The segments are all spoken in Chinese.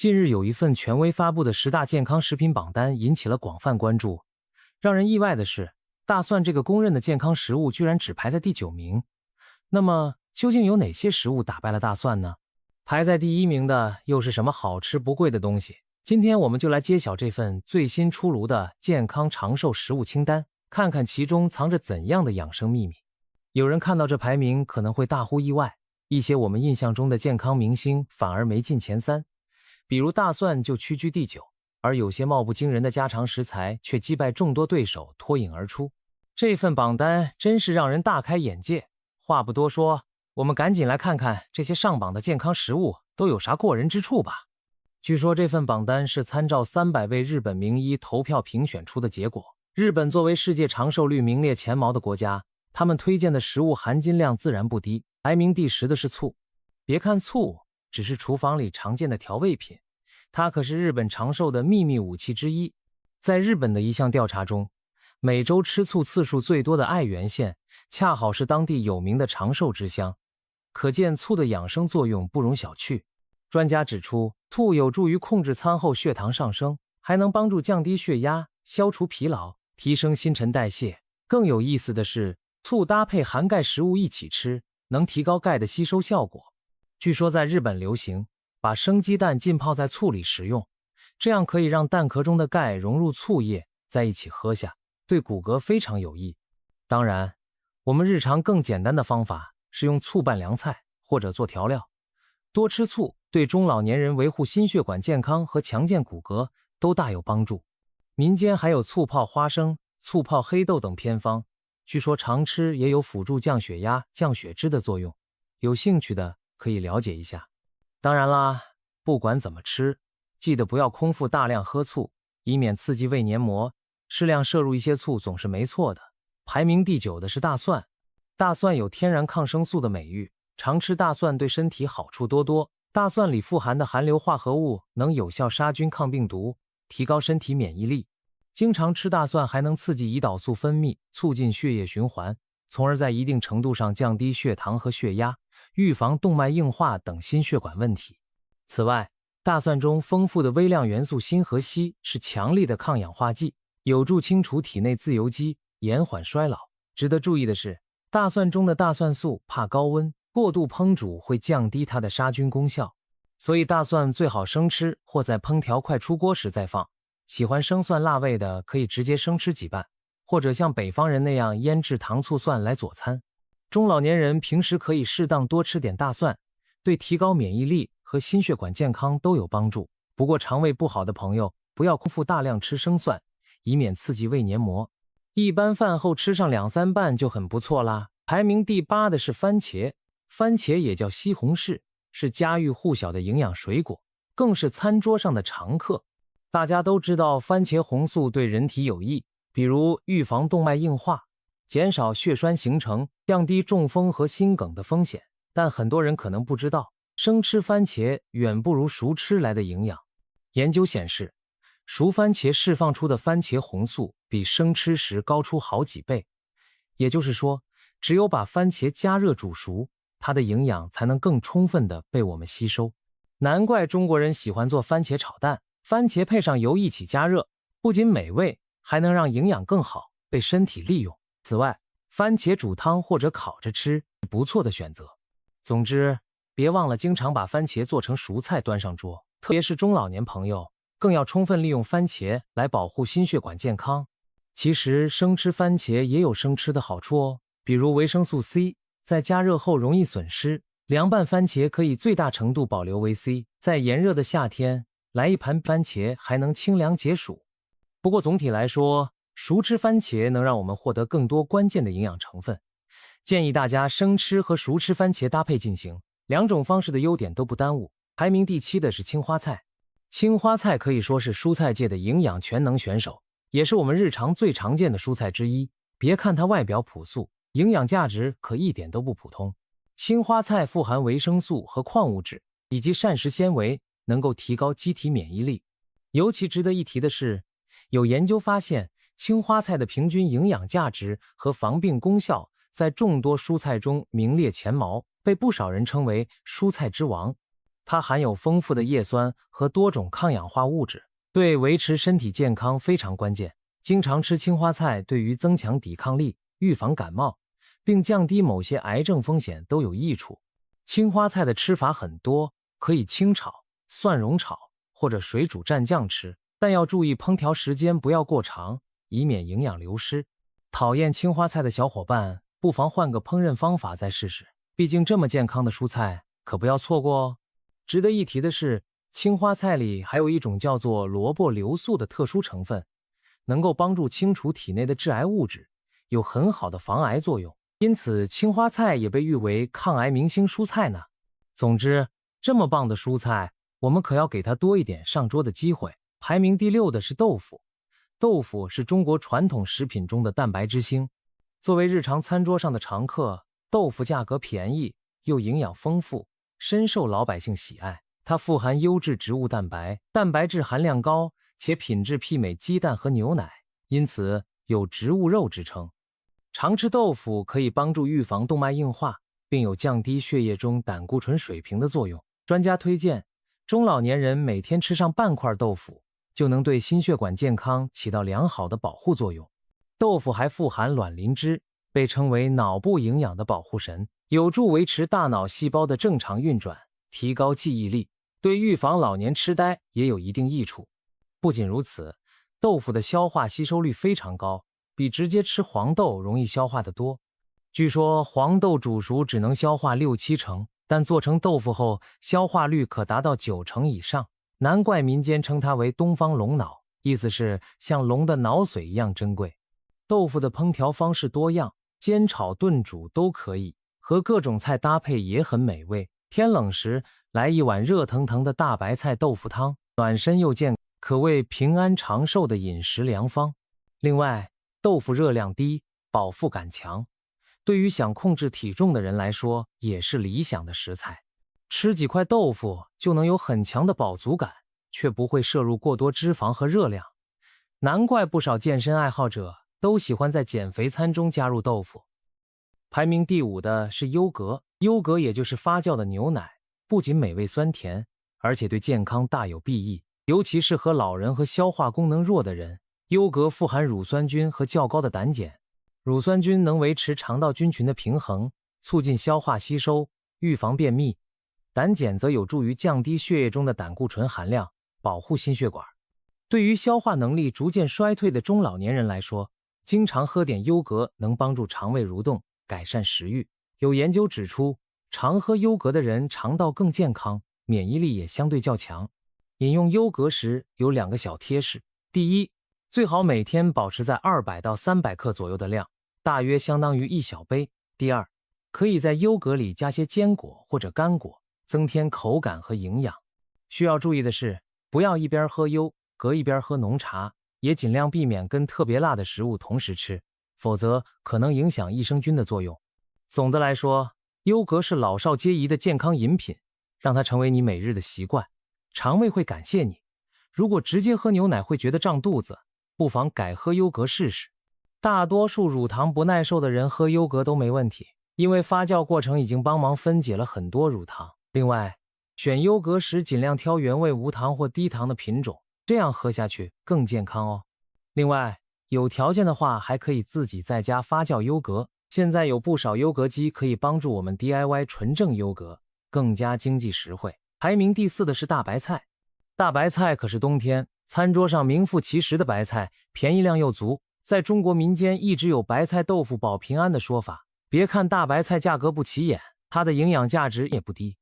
近日有一份权威发布的10大健康食品榜单引起了广泛关注。让人意外的是，大蒜这个公认的健康食物居然只排在第9名。那么究竟有哪些食物打败了大蒜呢？排在第1名的又是什么好吃不贵的东西？今天我们就来揭晓这份最新出炉的健康长寿食物清单，看看其中藏着怎样的养生秘密。有人看到这排名可能会大呼意外，一些我们印象中的健康明星反而没进前3，比如大蒜就屈居第9，而有些貌不惊人的家常食材却击败众多对手脱颖而出。这份榜单真是让人大开眼界。话不多说，我们赶紧来看看这些上榜的健康食物都有啥过人之处吧。据说这份榜单是参照300位日本名医投票评选出的结果。日本作为世界长寿率名列前茅的国家，他们推荐的食物含金量自然不低。排名第10的是醋。别看醋只是厨房里常见的调味品，它可是日本长寿的秘密武器之一。在日本的一项调查中，每周吃醋次数最多的爱媛县恰好是当地有名的长寿之乡，可见醋的养生作用不容小觑。专家指出，醋有助于控制餐后血糖上升，还能帮助降低血压，消除疲劳，提升新陈代谢。更有意思的是，醋搭配含钙食物一起吃，能提高钙的吸收效果。据说在日本流行把生鸡蛋浸泡在醋里食用，这样可以让蛋壳中的钙融入醋液，在一起喝下，对骨骼非常有益。当然，我们日常更简单的方法是用醋拌凉菜或者做调料。多吃醋对中老年人维护心血管健康和强健骨骼都大有帮助。民间还有醋泡花生、醋泡黑豆等偏方，据说常吃也有辅助降血压、降血脂的作用。有兴趣的可以了解一下。当然啦，不管怎么吃，记得不要空腹大量喝醋，以免刺激胃黏膜。适量摄入一些醋总是没错的。排名第9的是大蒜。大蒜有天然抗生素的美誉，常吃大蒜对身体好处多多。大蒜里富含的含硫化合物能有效杀菌抗病毒，提高身体免疫力。经常吃大蒜还能刺激胰岛素分泌，促进血液循环，从而在一定程度上降低血糖和血压，预防动脉硬化等心血管问题。此外，大蒜中丰富的微量元素锌和硒是强力的抗氧化剂，有助清除体内自由基，延缓衰老。值得注意的是，大蒜中的大蒜素怕高温，过度烹煮会降低它的杀菌功效，所以大蒜最好生吃或在烹调快出锅时再放。喜欢生蒜辣味的可以直接生吃几瓣，或者像北方人那样腌制糖醋蒜来佐餐。中老年人平时可以适当多吃点大蒜，对提高免疫力和心血管健康都有帮助。不过肠胃不好的朋友不要空腹大量吃生蒜，以免刺激胃黏膜。一般饭后吃上2-3瓣就很不错啦。排名第8的是番茄。番茄也叫西红柿，是家喻户晓的营养水果，更是餐桌上的常客。大家都知道番茄红素对人体有益，比如预防动脉硬化，减少血栓形成，降低中风和心梗的风险。但很多人可能不知道，生吃番茄远不如熟吃来的营养。研究显示，熟番茄释放出的番茄红素比生吃时高出好几倍，也就是说，只有把番茄加热煮熟，它的营养才能更充分地被我们吸收。难怪中国人喜欢做番茄炒蛋，番茄配上油一起加热，不仅美味，还能让营养更好被身体利用。此外，番茄煮汤或者烤着吃是不错的选择。总之，别忘了经常把番茄做成熟菜端上桌，特别是中老年朋友，更要充分利用番茄来保护心血管健康。其实生吃番茄也有生吃的好处哦，比如维生素 C， 在加热后容易损失，凉拌番茄可以最大程度保留维 C。 在炎热的夏天，来一盘番茄还能清凉解暑。不过总体来说，熟吃番茄能让我们获得更多关键的营养成分，建议大家生吃和熟吃番茄搭配进行，两种方式的优点都不耽误。排名第7的是青花菜。青花菜可以说是蔬菜界的营养全能选手，也是我们日常最常见的蔬菜之一。别看它外表朴素，营养价值可一点都不普通。青花菜富含维生素和矿物质以及膳食纤维，能够提高机体免疫力。尤其值得一提的是，有研究发现，青花菜的平均营养价值和防病功效在众多蔬菜中名列前茅，被不少人称为蔬菜之王。它含有丰富的叶酸和多种抗氧化物质，对维持身体健康非常关键。经常吃青花菜对于增强抵抗力、预防感冒，并降低某些癌症风险都有益处。青花菜的吃法很多，可以清炒、蒜蓉炒或者水煮蘸酱吃，但要注意烹调时间不要过长，以免营养流失。讨厌青花菜的小伙伴，不妨换个烹饪方法再试试，毕竟这么健康的蔬菜可不要错过哦。值得一提的是，青花菜里还有一种叫做萝卜硫素的特殊成分，能够帮助清除体内的致癌物质，有很好的防癌作用，因此青花菜也被誉为抗癌明星蔬菜呢。总之，这么棒的蔬菜，我们可要给它多一点上桌的机会。排名第6的是豆腐。豆腐是中国传统食品中的蛋白之星，作为日常餐桌上的常客，豆腐价格便宜又营养丰富，深受老百姓喜爱。它富含优质植物蛋白，蛋白质含量高，且品质媲美鸡蛋和牛奶，因此有植物肉之称。常吃豆腐可以帮助预防动脉硬化，并有降低血液中胆固醇水平的作用。专家推荐，中老年人每天吃上半块豆腐，就能对心血管健康起到良好的保护作用。豆腐还富含卵磷脂，被称为脑部营养的保护神，有助维持大脑细胞的正常运转，提高记忆力，对预防老年痴呆也有一定益处。不仅如此，豆腐的消化吸收率非常高，比直接吃黄豆容易消化得多。据说黄豆煮熟只能消化6-7成，但做成豆腐后消化率可达到9成以上，难怪民间称它为东方龙脑，意思是像龙的脑髓一样珍贵。豆腐的烹调方式多样，煎炒炖煮都可以，和各种菜搭配也很美味。天冷时来一碗热腾腾的大白菜豆腐汤，暖身又健康，可谓平安长寿的饮食良方。另外，豆腐热量低，饱腹感强，对于想控制体重的人来说也是理想的食材。吃几块豆腐就能有很强的饱足感，却不会摄入过多脂肪和热量。难怪不少健身爱好者都喜欢在减肥餐中加入豆腐。排名第5的是优格。优格也就是发酵的牛奶，不仅美味酸甜，而且对健康大有裨益，尤其适合老人和消化功能弱的人。优格富含乳酸菌和较高的胆碱，乳酸菌能维持肠道菌群的平衡，促进消化吸收，预防便秘。胆碱则有助于降低血液中的胆固醇含量，保护心血管。对于消化能力逐渐衰退的中老年人来说，经常喝点优格能帮助肠胃蠕动，改善食欲。有研究指出，常喝优格的人肠道更健康，免疫力也相对较强。饮用优格时有2个小贴士：第一，最好每天保持在200到300克左右的量，大约相当于1小杯。第二，可以在优格里加些坚果或者干果，增添口感和营养。需要注意的是，不要一边喝优格一边喝浓茶，也尽量避免跟特别辣的食物同时吃，否则可能影响益生菌的作用。总的来说，优格是老少皆宜的健康饮品，让它成为你每日的习惯，肠胃会感谢你。如果直接喝牛奶会觉得胀肚子，不妨改喝优格试试。大多数乳糖不耐受的人喝优格都没问题，因为发酵过程已经帮忙分解了很多乳糖。另外，选优格时尽量挑原味无糖或低糖的品种，这样喝下去更健康哦。另外，有条件的话还可以自己在家发酵优格，现在有不少优格机可以帮助我们 DIY 纯正优格，更加经济实惠。排名第4的是大白菜。大白菜可是冬天餐桌上名副其实的白菜，便宜量又足。在中国民间一直有白菜豆腐保平安的说法，别看大白菜价格不起眼，它的营养价值也不低。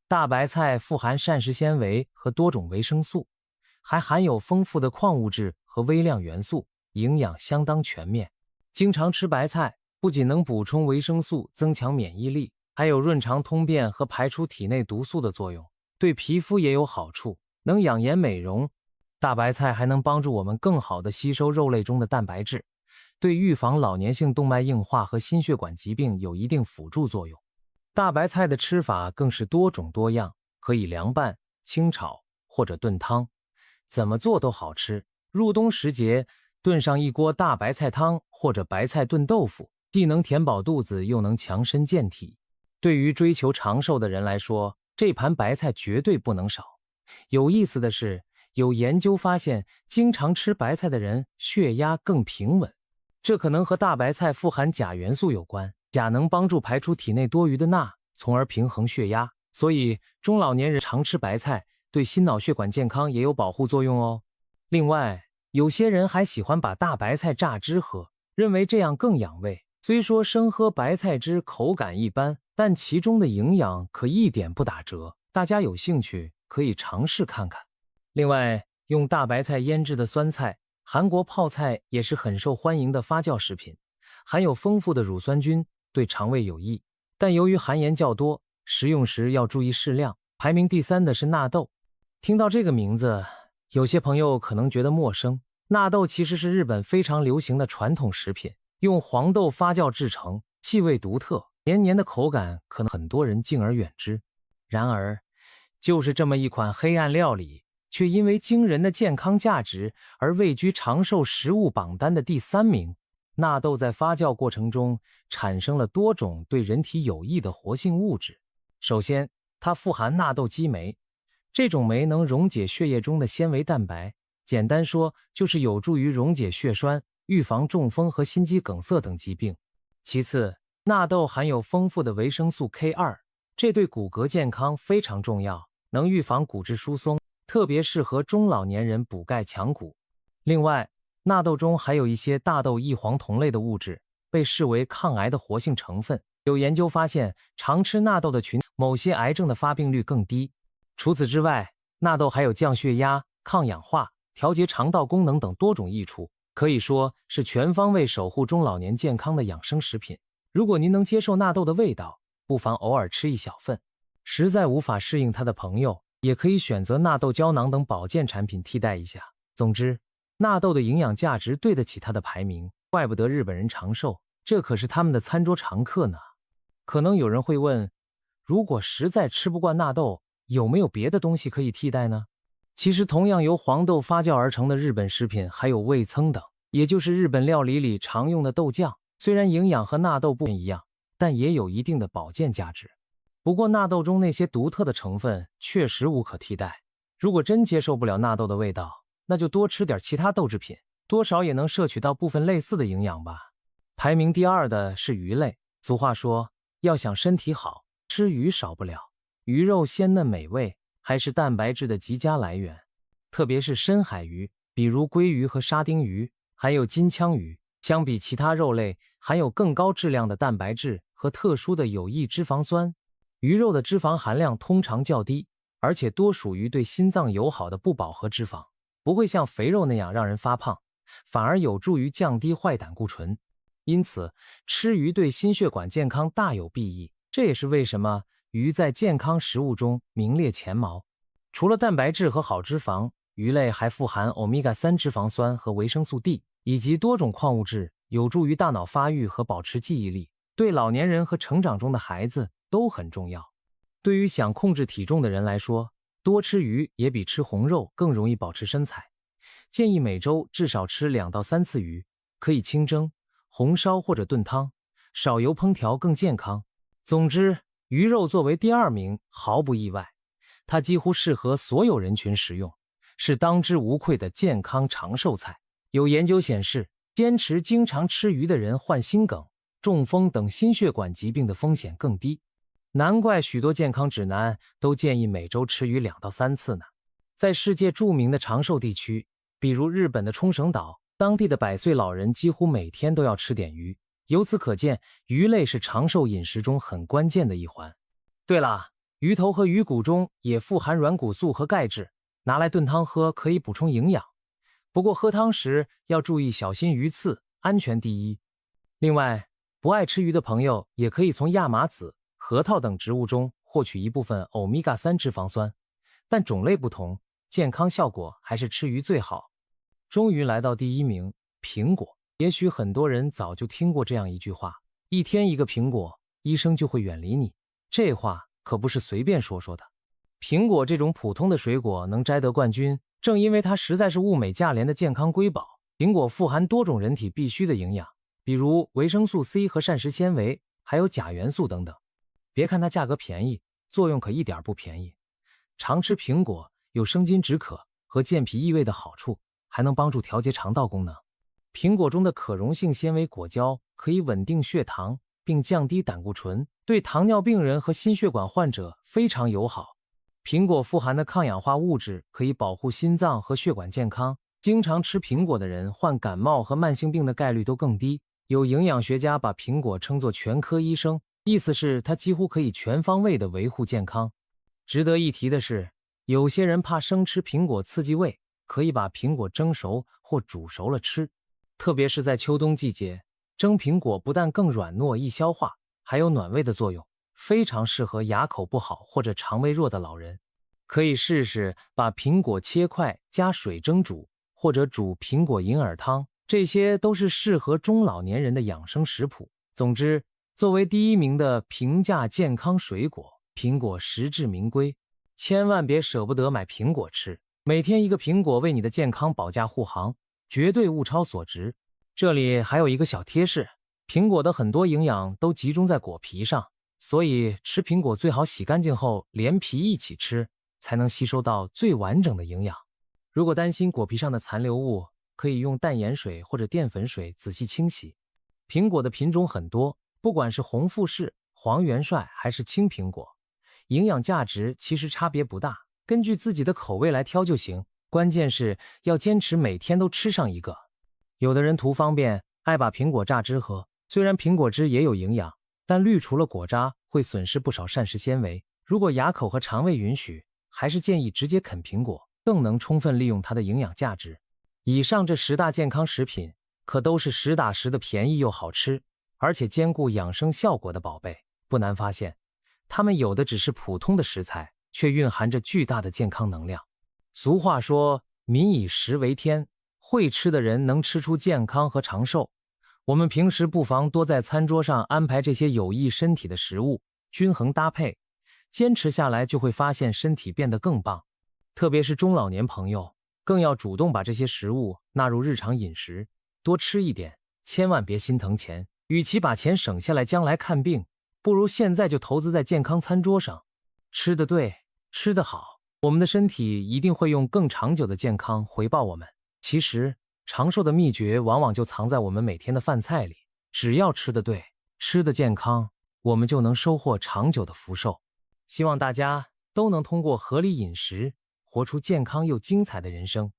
大白菜富含膳食纤维和多种维生素，还含有丰富的矿物质和微量元素，营养相当全面。经常吃白菜不仅能补充维生素，增强免疫力，还有润肠通便和排出体内毒素的作用，对皮肤也有好处，能养颜美容。大白菜还能帮助我们更好地吸收肉类中的蛋白质，对预防老年性动脉硬化和心血管疾病有一定辅助作用。大白菜的吃法更是多种多样，可以凉拌、清炒或者炖汤，怎么做都好吃。入冬时节，炖上一锅大白菜汤或者白菜炖豆腐，既能填饱肚子，又能强身健体。对于追求长寿的人来说，这盘白菜绝对不能少。有意思的是，有研究发现，经常吃白菜的人血压更平稳，这可能和大白菜富含钾元素有关。钾能帮助排出体内多余的钠，从而平衡血压。所以中老年人常吃白菜，对心脑血管健康也有保护作用哦。另外，有些人还喜欢把大白菜榨汁喝，认为这样更养胃。虽说生喝白菜汁口感一般，但其中的营养可一点不打折。大家有兴趣可以尝试看看。另外，用大白菜腌制的酸菜、韩国泡菜也是很受欢迎的发酵食品，含有丰富的乳酸菌，对肠胃有益。但由于含盐较多，食用时要注意适量。排名第3的是纳豆。听到这个名字，有些朋友可能觉得陌生。纳豆其实是日本非常流行的传统食品，用黄豆发酵制成，气味独特，黏黏的口感可能很多人敬而远之。然而，就是这么一款黑暗料理，却因为惊人的健康价值而位居长寿食物榜单的第3名。纳豆在发酵过程中产生了多种对人体有益的活性物质。首先，它富含纳豆激酶，这种酶能溶解血液中的纤维蛋白，简单说就是有助于溶解血栓，预防中风和心肌梗塞等疾病。其次，纳豆含有丰富的维生素 K2， 这对骨骼健康非常重要，能预防骨质疏松，特别适合中老年人补钙强骨。另外，纳豆中还有一些大豆异黄酮类的物质，被视为抗癌的活性成分。有研究发现，常吃纳豆的群某些癌症的发病率更低。除此之外，纳豆还有降血压、抗氧化、调节肠道功能等多种益处，可以说是全方位守护中老年健康的养生食品。如果您能接受纳豆的味道，不妨偶尔吃一小份。实在无法适应它的朋友，也可以选择纳豆胶囊等保健产品替代一下。总之，纳豆的营养价值对得起它的排名，怪不得日本人长寿，这可是他们的餐桌常客呢。可能有人会问，如果实在吃不惯纳豆，有没有别的东西可以替代呢？其实同样由黄豆发酵而成的日本食品还有味噌等，也就是日本料理里常用的豆酱，虽然营养和纳豆不一样，但也有一定的保健价值。不过纳豆中那些独特的成分确实无可替代，如果真接受不了纳豆的味道，那就多吃点其他豆制品，多少也能摄取到部分类似的营养吧。排名第2的是鱼类。俗话说，要想身体好，吃鱼少不了。鱼肉鲜嫩美味，还是蛋白质的极佳来源。特别是深海鱼，比如鲑鱼和沙丁鱼，还有金枪鱼，相比其他肉类，含有更高质量的蛋白质和特殊的有益脂肪酸。鱼肉的脂肪含量通常较低，而且多属于对心脏友好的不饱和脂肪，不会像肥肉那样让人发胖，反而有助于降低坏胆固醇。因此，吃鱼对心血管健康大有裨益，这也是为什么鱼在健康食物中名列前茅。除了蛋白质和好脂肪，鱼类还富含欧米伽3脂肪酸和维生素 D， 以及多种矿物质，有助于大脑发育和保持记忆力，对老年人和成长中的孩子都很重要。对于想控制体重的人来说，多吃鱼也比吃红肉更容易保持身材。建议每周至少吃2到3次鱼，可以清蒸、红烧或者炖汤，少油烹调更健康。总之，鱼肉作为第2名毫不意外，它几乎适合所有人群食用，是当之无愧的健康长寿菜。有研究显示，坚持经常吃鱼的人患心梗、中风等心血管疾病的风险更低。难怪许多健康指南都建议每周吃鱼2到3次呢。在世界著名的长寿地区，比如日本的冲绳岛，当地的100岁老人几乎每天都要吃点鱼。由此可见，鱼类是长寿饮食中很关键的一环。对了，鱼头和鱼骨中也富含软骨素和钙质，拿来炖汤喝可以补充营养。不过喝汤时要注意小心鱼刺，安全第一。另外，不爱吃鱼的朋友也可以从亚麻籽、核桃等植物中获取一部分欧米伽3脂肪酸，但种类不同，健康效果还是吃鱼最好。终于来到第1名，苹果。也许很多人早就听过这样一句话，一天一个苹果，医生就会远离你。这话可不是随便说说的。苹果这种普通的水果能摘得冠军，正因为它实在是物美价廉的健康瑰宝。苹果富含多种人体必需的营养，比如维生素 C 和膳食纤维，还有钾元素等等。别看它价格便宜，作用可一点不便宜。常吃苹果有生津止渴和健脾益胃的好处，还能帮助调节肠道功能。苹果中的可溶性纤维果胶可以稳定血糖并降低胆固醇，对糖尿病人和心血管患者非常友好。苹果富含的抗氧化物质可以保护心脏和血管健康，经常吃苹果的人患感冒和慢性病的概率都更低。有营养学家把苹果称作全科医生，意思是它几乎可以全方位地维护健康。值得一提的是，有些人怕生吃苹果刺激胃，可以把苹果蒸熟或煮熟了吃。特别是在秋冬季节，蒸苹果不但更软糯易消化，还有暖胃的作用，非常适合牙口不好或者肠胃弱的老人。可以试试把苹果切块加水蒸煮，或者煮苹果银耳汤，这些都是适合中老年人的养生食谱。总之，作为第一名的平价健康水果，苹果实至名归，千万别舍不得买苹果吃。每天一个苹果为你的健康保驾护航，绝对物超所值。这里还有一个小贴士，苹果的很多营养都集中在果皮上，所以吃苹果最好洗干净后连皮一起吃，才能吸收到最完整的营养。如果担心果皮上的残留物，可以用淡盐水或者淀粉水仔细清洗。苹果的品种很多，不管是红富士、黄元帅还是青苹果，营养价值其实差别不大，根据自己的口味来挑就行。关键是要坚持每天都吃上一个。有的人图方便，爱把苹果榨汁喝，虽然苹果汁也有营养，但滤除了果渣会损失不少膳食纤维。如果牙口和肠胃允许，还是建议直接啃苹果，更能充分利用它的营养价值。以上这10大健康食品可都是实打实的便宜又好吃，而且兼顾养生效果的宝贝。不难发现，它们有的只是普通的食材，却蕴含着巨大的健康能量。俗话说，民以食为天，会吃的人能吃出健康和长寿。我们平时不妨多在餐桌上安排这些有益身体的食物，均衡搭配，坚持下来就会发现身体变得更棒。特别是中老年朋友，更要主动把这些食物纳入日常饮食，多吃一点，千万别心疼钱。与其把钱省下来将来看病，不如现在就投资在健康餐桌上。吃得对，吃得好，我们的身体一定会用更长久的健康回报我们。其实，长寿的秘诀往往就藏在我们每天的饭菜里。只要吃得对，吃得健康，我们就能收获长久的福寿。希望大家都能通过合理饮食，活出健康又精彩的人生。